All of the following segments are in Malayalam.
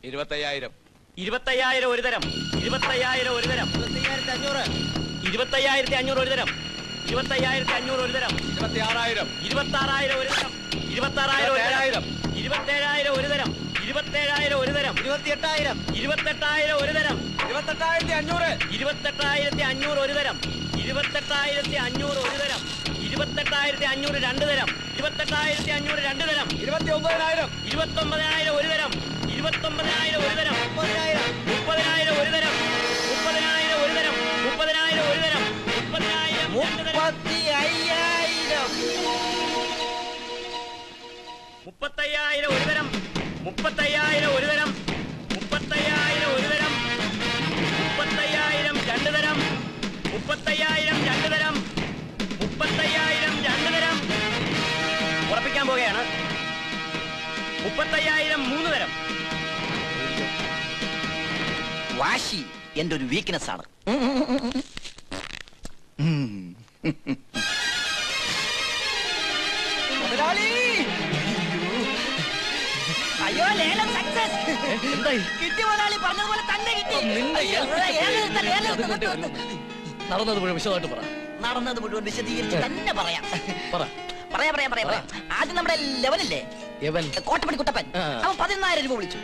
25,000. 25,000 ഒരു തരം. 25,000 ഒരു തരം. 25,500. 25,500 ഒരു തരം. 25,500 ഒരു തരം. 26,000. 26,000 ഒരു തരം. 26,000 ഒരു തരം. 27,000 ഒരു തരം. 27,000 ഒരു തരം. 28,000. 28,000 ഒരു തരം. 28,500. 28,500 ഒരു തരം. 28,500 ഒരു തരം. 28,500 രണ്ട് തരം. 28,500 രണ്ട് തരം. 29,000. 29,000 ഒരു തരം. 29,000 ഒരു തരം. 30,000. 30,000 ഒരു തരം. 30,000 ഒരു തരം. 30,000 ഒരു തരം. 30,000 35,000 ഒരു തരം. 35,000 ഒരു തരം. 35,000 ഒരു തരം. 30,000 രണ്ട് തരം. 30,000 രണ്ട് തരം. 30,000 രണ്ട് തരം. ഉറപ്പിക്കാൻ പോകുകയാണ്. 30,000 മൂന്ന് തരം. വാശി എന്റെ ഒരു വീക്ക്നെസ് ആണ്. അയ്യോ ലേലം സക്സസ്. കിട്ടി മുതലാളി, പറഞ്ഞതുപോലെ തന്നെ കിട്ടി. നടന്നത് മുഴുവൻ വിശദമായിട്ട് പറ. നടന്നത് മുഴുവൻ വിശദീകരിച്ച് തന്നെ പറയാം. പറയാം. ആദ്യം നമ്മുടെ ലെവനില്ലേ, കോട്ടപ്പടി കുട്ടപ്പൻ, അവൻ 14,000 രൂപ വിളിച്ചു.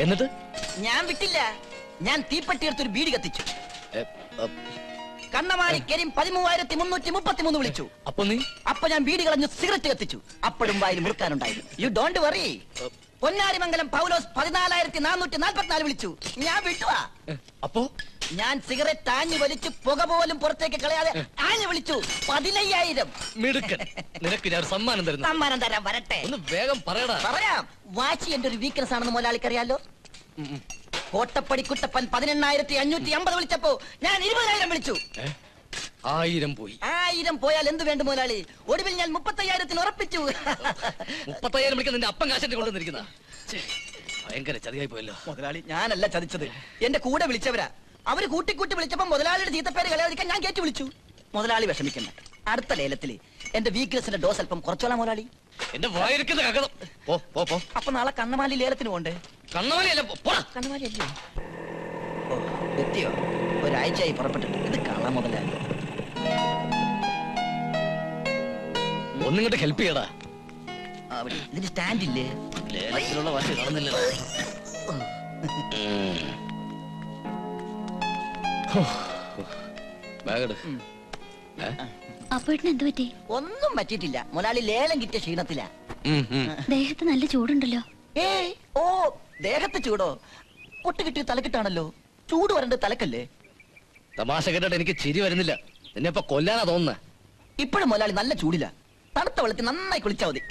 എന്നിട്ട് ഞാൻ വിട്ടില്ല. ഞാൻ തീപ്പെട്ടി എടുത്തൊരു ബീഡി കത്തിച്ചു. കണ്ണമാലി കരീം 13,333 വിളിച്ചു. അപ്പൊ ഞാൻ ബീഡി കളഞ്ഞു സിഗരറ്റ് കത്തിച്ചു. അപ്പോഴും വായിൽ മുറുക്കാനുണ്ടായിരുന്നു. You don't worry. Ponnarimangalam Paulose 14,444 വിളിച്ചു. ഞാൻ വിട്ടുവാ. അപ്പോ ഞാൻ സിഗരറ്റ് ആഞ്ഞു വലിച്ചു പുക പോലും പുറത്തേക്ക് കളയാതെ ആഞ്ഞു വിളിച്ചു 15,000. നിനക്ക് ഞാൻ സമ്മാനം തരുന്നു. സമ്മാനം തരാൻ വരട്ടെ. ഒന്ന് വേഗം പറയടാ. പറയാം. വാശി എന്റെ ഒരു വീക്ക്നെസ് ആണെന്ന് മുതലാളിക്കറിയാലോ. കോട്ടപ്പടി കുട്ടപ്പൻ 18,550 വിളിച്ചപ്പോ ഞാൻ 20,000 വിളിച്ചു. 1000 പോയി. 1000 പോയാൽ എന്ത് വേണ്ട മുതലാളി? ഒടുവിൽ ഞാൻ 30,000 ഉറപ്പിച്ചു. 30,000 വിളിക്കാൻ നിന്റെ അപ്പം കാശന്റെ കൊണ്ടുവന്നിരിക്കുന്ന ഭയങ്കര ചതിയായി പോയല്ലോ മുതലാളി. ഞാനല്ല ചതിച്ചത്, എന്റെ കൂടെ വിളിച്ചവരാ. അവര് കൂട്ടിക്കൂട്ടി വിളിച്ചപ്പോ മുതലാളിയുടെ ചീത്തപ്പേര് കളയാതിരിക്കാൻ ഞാൻ കയറ്റി വിളിച്ചു. മുതലാളി വിഷമിക്കണ്ട. അടുത്ത ലേലത്തില് എന്റെ വീക്ക്നെസിന്റെ ഡോസ് അല്പം കുറച്ചോളാം മുതലാളി. എന്റെ വായിരിക്കുന്ന കകതം. അപ്പൊ നാളെ കണ്ണമാലി ലേലത്തിന് പോണ്ടേ? കണ്ണമാലിയല്ല, കണ്ണമാലി അല്ലേ? ഓ എത്തിയോ? ഒരാഴ്ചയായി പുറപ്പെട്ടിട്ട്. ഇത് കാണാൻ മുതലാളി. ഒന്നിങ്ങോട്ട് ഹെൽപ്പ് ചെയ്യടാ. ഇതിന് സ്റ്റാൻഡ് ഇല്ലേ? ലേലത്തിലുള്ള വാശി കാണുന്നില്ല. ഒന്നും പറ്റിയിട്ടില്ല മുതലാളി. ലേലം കിട്ടിയ ക്ഷീണത്തിലാ. ദേഹത്ത് നല്ല ചൂടുണ്ടല്ലോ. ഏയ് ഓ ദേഹത്ത് ചൂടോ? പൊട്ട് കിട്ടിയ തലക്കിട്ടാണല്ലോ. ചൂട് വരണ്ട തലക്കല്ലേ? തമാശ കേട്ടിട്ട് എനിക്ക് ചിരി വരുന്നില്ല. നിന്നെ ഇപ്പൊ കൊല്ലാനാ തോന്നുന്നത്. ഇപ്പോഴും മുതലാളി നല്ല ചൂടില്ല. തണുത്ത വെള്ളത്തിൽ നന്നായി കുളിച്ചാ മതി.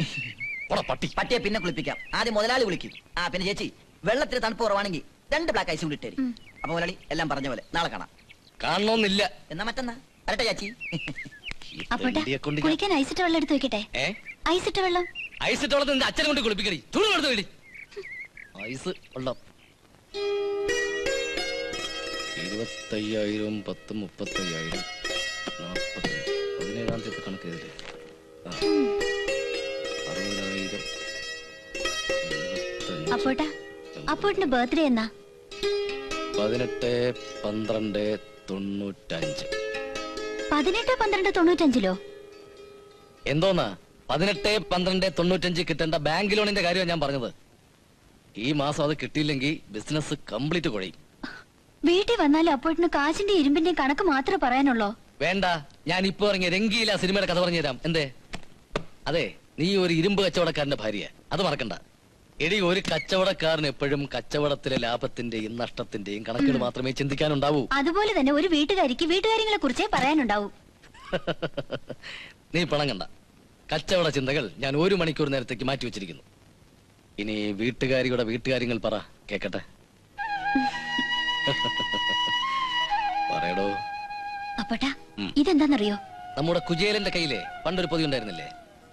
പട്ടിയെ പിന്നെ കുളിപ്പിക്കാം. ആദ്യം മുതലാളി കുളിക്കും. പിന്നെ ചേച്ചി വെള്ളത്തിന് തണുപ്പ് കുറവാണെങ്കിൽ 2 ബ്ലാക്ക് ഐസ് കൂടി ഇട്ടേരും. അപ്പൊ മുതലാളി എല്ലാം പറഞ്ഞ പോലെ നാളെ കാണാം. കാണണമെന്നില്ല. എന്നാ മറ്റന്നാ വരട്ടെ ചേച്ചി. കുളിക്കാൻ ഐസിട്ട വെള്ളം എടുത്ത് വെക്കട്ടെ? ഐസിട്ട വെള്ളം. ഐസിട്ട വെള്ളത്തിൽ നിന്റെ അച്ഛനെ കൊണ്ട് കുളിപ്പിക്കടി. ചൂട് കൊടുത്തു വേണ്ടി ഐസ് വെള്ളം. 25,000 10 35,000 40 17-ാം തീയതി കണക്ക് ചെയ്തില്ലേ? 60,000 അപ്പോട്ടിന്റെ ബർത്ത്ഡേ എന്നാ? 18-12-95. 18-12-95 എന്തോന്നാ? 18-12-95 കിട്ടേണ്ട ബാങ്ക് ലോണിന്റെ കാര്യമാണ് ഞാൻ പറഞ്ഞത്. ഈ മാസം അത് കിട്ടിയില്ലെങ്കിൽ ബിസിനസ് കംപ്ലീറ്റ് കുഴയും. വീട്ടിൽ വന്നാലും അപ്പോട്ടിന് കാശിന്റെ ഇരുമ്പിന്റെ കണക്ക് മാത്രമേ പറയാനുള്ളൂ. വേണ്ട, ഞാൻ ഇപ്പൊ ഇറങ്ങിയ രംഗീല സിനിമയുടെ കഥ പറഞ്ഞു തരാം. എന്തേ? അതെ, നീ ഒരു ഇരുമ്പ് കച്ചവടക്കാരന്റെ ഭാര്യ, അത് മറക്കണ്ട. എടി, ഒരു കച്ചവടക്കാരൻ എപ്പോഴും കച്ചവടത്തിലെ ലാഭത്തിന്റെയും നഷ്ടത്തിന്റെയും കണക്കുകൾ മാത്രമേ ചിന്തിക്കാനുണ്ടാവൂ. അതുപോലെ തന്നെ ഒരു വീട്ടുകാരിക്ക് വീട്ടുകാര്യങ്ങളെ കുറിച്ചേ പറയാനുണ്ടാവൂ. നീ പണങ്ങണ്ട. കച്ചവട ചിന്തകൾ ഞാൻ 1 മണിക്കൂർ നേരത്തേക്ക് മാറ്റി വെച്ചിരിക്കുന്നു. ഇനി വീട്ടുകാരിയുടെ വീട്ടുകാര്യങ്ങൾ പറ, കേക്കട്ടെ. പറയടോ. അപ്പട്ടാ, ഇതെന്താന്നറിയോ? നമ്മുടെ കുചേലന്റെ കയ്യിലെ പണ്ടൊരു പൊതി ഉണ്ടായിരുന്നില്ലേ?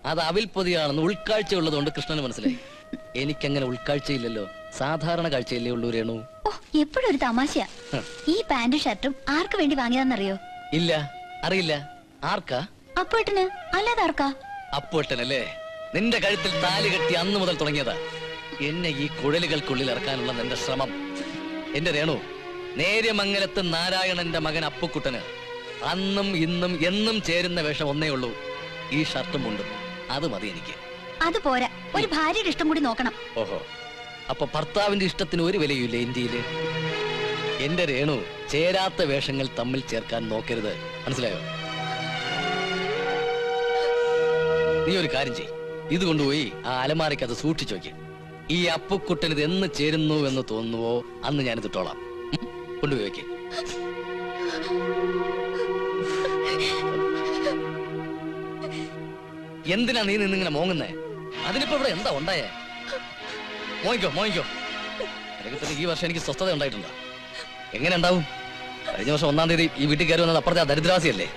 അത് അവിൽ പൊതിയാണെന്ന് ഉൾക്കാഴ്ച ഉള്ളതുകൊണ്ട് കൃഷ്ണന് മനസ്സിലായി. എനിക്കങ്ങനെ ഉൾക്കാഴ്ചയില്ലല്ലോ. സാധാരണ കാഴ്ചയില്ലേ ഉള്ളൂ രേണു. ഓ, എപ്പോഴും ഒരു തമാശയാ. ഈ പാന്റും ഷർട്ടും ആർക്ക് വേണ്ടി വാങ്ങിയതാന്നറിയോ? ഇല്ല, അറിയില്ല. ആർക്കാ? അപ്പേട്ടന്. അല്ലാതെ ആർക്കാ? അപ്പേട്ടനല്ലേ? നിന്റെ കഴുത്തിൽ താലി കെട്ടി അന്ന് മുതൽ തുടങ്ങിയതാ. എന്നെ ഈ കുഴലുകൾക്കുള്ളിൽ ഇറക്കാനുള്ള എന്റെ ശ്രമം. എന്റെ രേണു, നേര്യമംഗലത്ത് നാരായണന്റെ മകൻ അപ്പുക്കുട്ടന് അന്നും ഇന്നും എന്നും ചേരുന്ന വേഷം ഒന്നേ ഉള്ളൂ, ഈ ഷർട്ടും മുണ്ടും. അത് മതി എനിക്ക്. അത് പോരാ, ഒരു ഭാര്യയുടെ ഇഷ്ടം കൂടി നോക്കണം. ഓഹോ, അപ്പൊ ഭർത്താവിന്റെ ഇഷ്ടത്തിന് ഒരു വിലയില്ല ഇന്ത്യയില്. എന്റെ രേണു, ചേരാത്ത വേഷങ്ങൾ തമ്മിൽ ചേർക്കാൻ നോക്കരുത്, മനസ്സിലായോ? നീ ഒരു കാര്യം ചെയ്, ഇത് കൊണ്ടുപോയി ആ അലമാരയ്ക്ക് അത് സൂക്ഷിച്ചു നോക്കി. ഈ അപ്പുക്കുട്ടൻ ഇത് എന്ന് ചേരുന്നു എന്ന് തോന്നുവോ അന്ന് ഞാനിത് ഇട്ടോളാം. കൊണ്ടുപോയി വെക്കേ. എന്തിനാ നീ നിന്നിങ്ങനെ മോങ്ങുന്നേ? അതിനിപ്പോ ഇവിടെ എന്താ ഉണ്ടായേ? മോയിക്കോ. എനിക്ക് ഈ വർഷം എനിക്ക് സ്വസ്ഥത ഉണ്ടായിട്ടുണ്ടോ? എങ്ങനെ ഉണ്ടാവും? കഴിഞ്ഞ വർഷം 1-ാം തീയതി ഈ വീട്ടിൽ കയറി വന്നത് അപ്പുറത്തെ ആ ദരിദ്രവാസിയല്ലേ?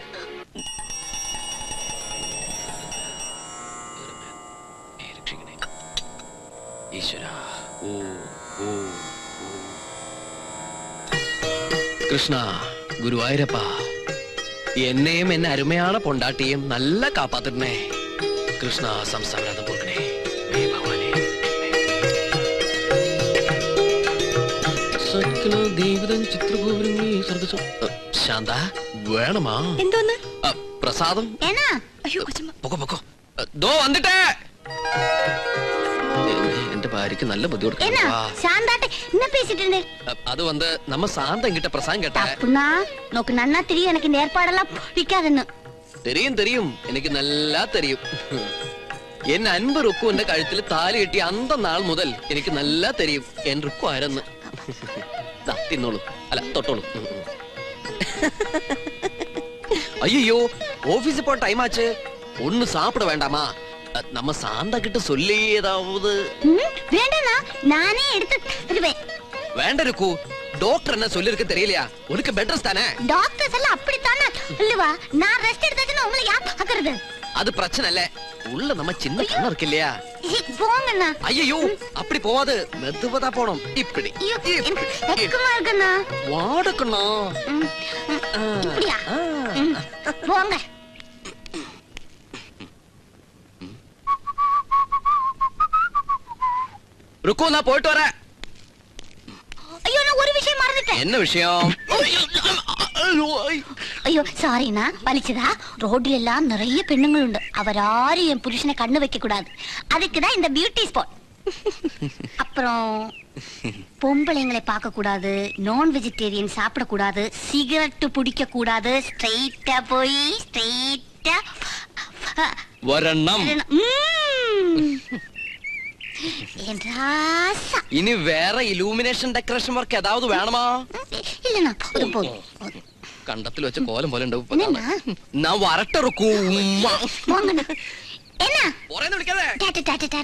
കൃഷ്ണ, ഗുരുവായൂരപ്പ, എന്നെയും എന്നെ അരുമയാണ് പൊണ്ടാട്ടിയും നല്ല കാപ്പാത്തിടണേ. കൃഷ്ണ, സംസ്ഥാനം പോക്കണേ. ശാന്ത, വേണമാ എന്തോന്ന്? പ്രസാദം? അയ്യോ കൊച്ചമ്മ. പൊക്കോ. ദോ വന്നിട്ടേ. എന്റെ ഭാര്യക്ക് നല്ല ബുദ്ധി என்ன சாந்தாட்ட என்ன பேசிட்டு இருந்தே? அது வந்து நம்ம சாந்தம் கிட்ட பிரசாதம் கேட்டா. அப்புனா நோக்கு நன்னா தெரியும் எனக்கு இந்த ஏற்பாடெல்லாம் பிடிக்காதுன்னு. தெரியும் എനിക്ക് நல்லா தெரியும். എൻ അൻപ് റുക്കുവിന്റെ കഴുത്തിൽ താലി കെട്ടി അന്ത നാൾ മുതൽ എനിക്ക് നല്ല தெரியும் എൻ റുക്കു ആരെന്ന്. തിന്നോളൂ, അല്ല തൊട്ടോളൂ. ஐயோ, ஆபீஸ் போற டைம் ஆச்சு, ஒண்ணு சாப்பிட வேண்டாமா? நம்ம சாந்தா கிட்ட சொல்லி ஏதாவது. வேண்டானா நானே எடுத்து தருவேன். வேண்டாம் ருக்கு, டாக்டர் என்ன சொல்லிருக்கு தெரியலையா? உனக்கு பெட்ரஸ் தானே? டாக்டர்ஸ் எல்லாம் அப்படித்தானே இல்லவா? நான் ரெஸ்ட் எடுத்தாச்சுன்னா உங்களை யார் பார்க்கறது? அது பிரச்சனை இல்ல, உள்ள நம்ம சின்ன கண்ணு இருக்கு இல்லையா? போங்கண்ணா. ஐயோ, அப்படி போவாது, மெதுவதா போணும். இப்படி வெக்கமா இருக்குண்ணா. வாடக்கண்ணா. இப்படியா? போங்க. ருக்கு, நான் போயிட்டு வரேன். ஐயோ, நான் ஒரு விஷயம் மறந்துட்டேன். என்ன விஷயம்? ஐயோ சாரிண்ணா, வலிச்சதா? ரோட்ல எல்லாம் நிறைய பெண்ணுங்கள் உண்டு, அவராரும் என் புருஷனை கண்ணு வைக்க கூடாது, அதுக்குதான் இந்த பியூட்டி ஸ்பாட். அப்புறம் பொம்பளைங்களை பார்க்க கூடாது, நான் வெஜிடேரியன் சாப்பிட கூடாது, சிகரெட் பிடிக்க கூடாது, ஸ்ட்ரெயிட்டா போய் ஸ்ட்ரெயிட்டா வரணும். ഇനി വേറെ ഇലൂമിനേഷൻ ഡെക്കറേഷൻ വർക്ക് ഏതാവത് വേണമാ? இல்லண்ணா அது போதும். കണ്ടത്തിൽ വെച്ച കോലം പോലെ ഉണ്ടാവും. ഞാൻ വരട്ടെ റുക്കൂ. போங்கண்ணா. என்ன വിളിക്കാതെ. Tata tata tata.